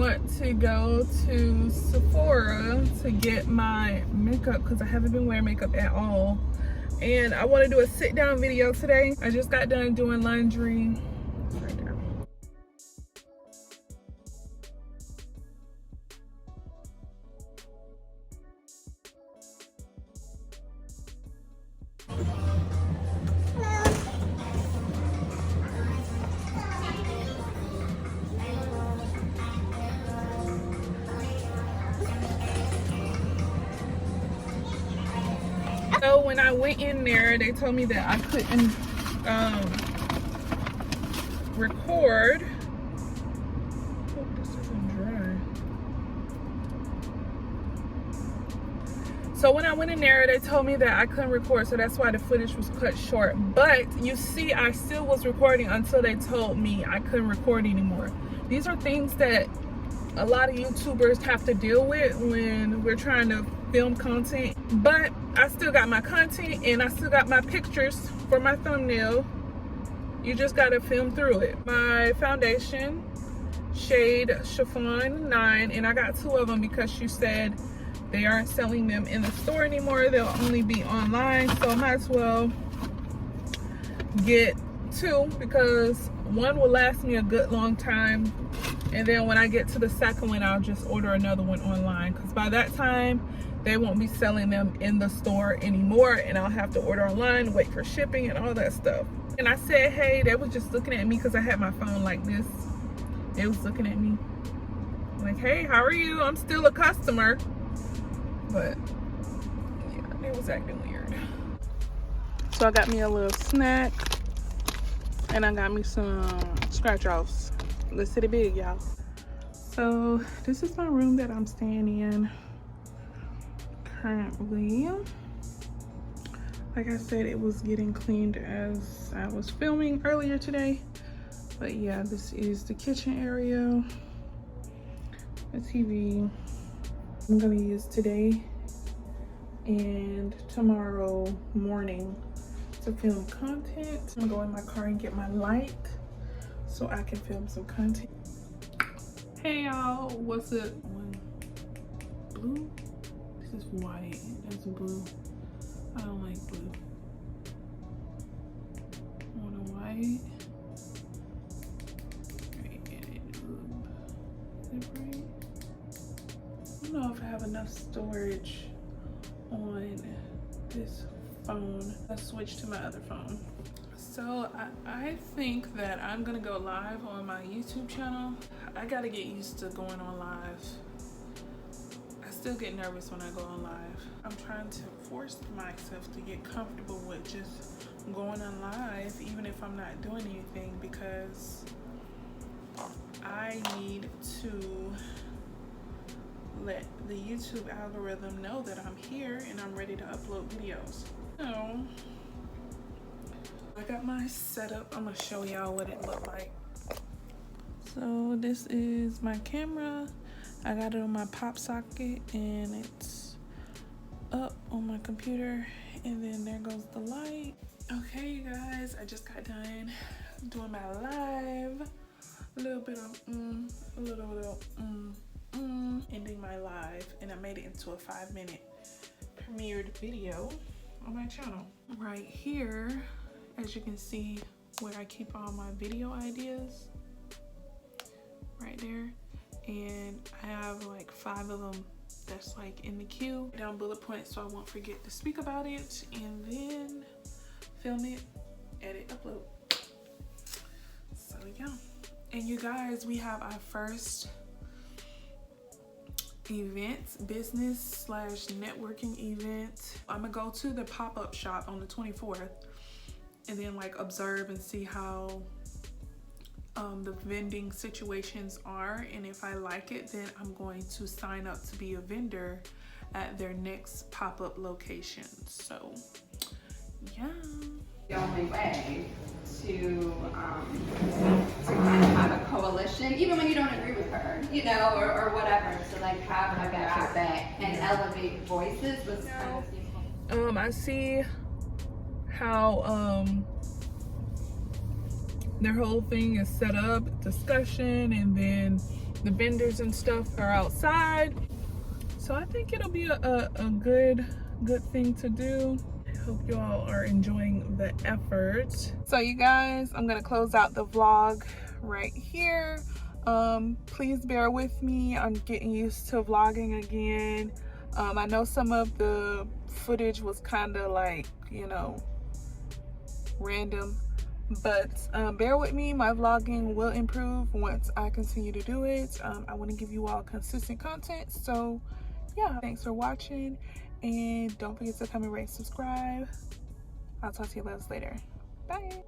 want to go to Sephora to get my makeup because I haven't been wearing makeup at all. And I want to do a sit down video today. I just got done doing laundry. Right there. So when I went in there, they told me that I couldn't record. Oh, this isn't dry. So when I went in there, they told me that I couldn't record, so that's why the footage was cut short. But you see, I still was recording until they told me I couldn't record anymore. These are things that a lot of YouTubers have to deal with when we're trying to film content. But I still got my content and I still got my pictures for my thumbnail. You just gotta film through it. My foundation, shade Chiffon 9, and I got 2 of them because she said they aren't selling them in the store anymore. They'll only be online, so I might as well get 2 because 1 will last me a good long time. And then when I get to the second one, I'll just order another one online because by that time, they won't be selling them in the store anymore and I'll have to order online, wait for shipping and all that stuff. And I said, hey, they was just looking at me because I had my phone like this. They was looking at me like, hey, how are you? I'm still a customer. But yeah, they was acting weird. So I got me a little snack and I got me some scratch offs. Let's hit it big, y'all. So this is my room that I'm staying in currently. Like I said, it was getting cleaned as I was filming earlier today. But yeah, this is the kitchen area, the TV. I'm gonna use today and tomorrow morning to film content. I'm gonna go in my car and get my light so I can film some content. Hey y'all, what's up? Blue? This is white, that's blue. I don't like blue. I want a white. Is it right? I don't know if I have enough storage on this phone. Let's switch to my other phone. So I think that I'm gonna go live on my YouTube channel. I gotta get used to going on live. I still get nervous when I go on live. I'm trying to force myself to get comfortable with just going on live, even if I'm not doing anything, because I need to let the YouTube algorithm know that I'm here and I'm ready to upload videos. So I got my setup. I'm gonna show y'all what it looked like. So this is my camera. I got it on my pop socket and it's up on my computer, and then there goes the light. Okay, you guys, I just got done doing my live. A little bit of ending my live, and I made it into a 5-minute premiered video on my channel. Right here, as you can see, where I keep all my video ideas, right there. And I have like 5 of them that's like in the queue. Down bullet points so I won't forget to speak about it, and then film it, edit, upload. So yeah. And you guys, we have our first event, business / networking event. I'm gonna go to the pop-up shop on the 24th and then like observe and see how the vending situations are, and if I like it, then I'm going to sign up to be a vendor at their next pop-up location. So yeah, the only way to kind of have a coalition, even when you don't agree with her, you know, or whatever, to like have like a back and elevate voices was kind of I see how their whole thing is set up, discussion, and then The vendors and stuff are outside. So I think it'll be a good thing to do. I hope you all are enjoying the effort. So you guys, I'm gonna close out the vlog right here. Please bear with me. I'm getting used to vlogging again. I know some of the footage was kind of like, you know, random, but bear with me. My vlogging will improve once I continue to do it. I want to give you all consistent content. So yeah, thanks for watching, and don't forget to comment, rate, subscribe. I'll talk to you guys later. Bye.